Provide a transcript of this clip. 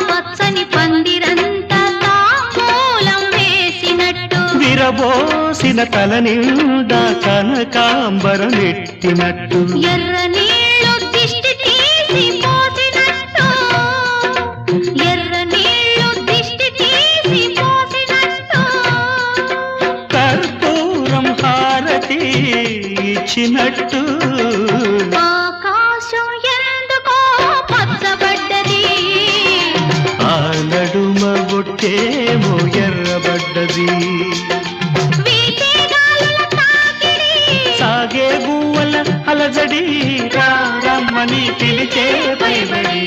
పచ్చని పందిరంతా తాంబూలం వేసినట్టు విరబోసిన తల నిండా కనకాంబరం ఎట్టినట్టు ఎర్ర నీళ్ళు దిష్టి తీసి పోసినట్టు ఎర్ర నీళ్ళు దిష్టి తీసి పోసినట్టు కర్పూరం హారతి ఇచ్చినట్టు ఆకాశం ఎందుకో పచ్చబడ్డది ఆ నడుమ బొట్టేమో ఎర్రబడ్డది సాగే గువ్వల అలజడి రమ్మని పిలిచే పైబడి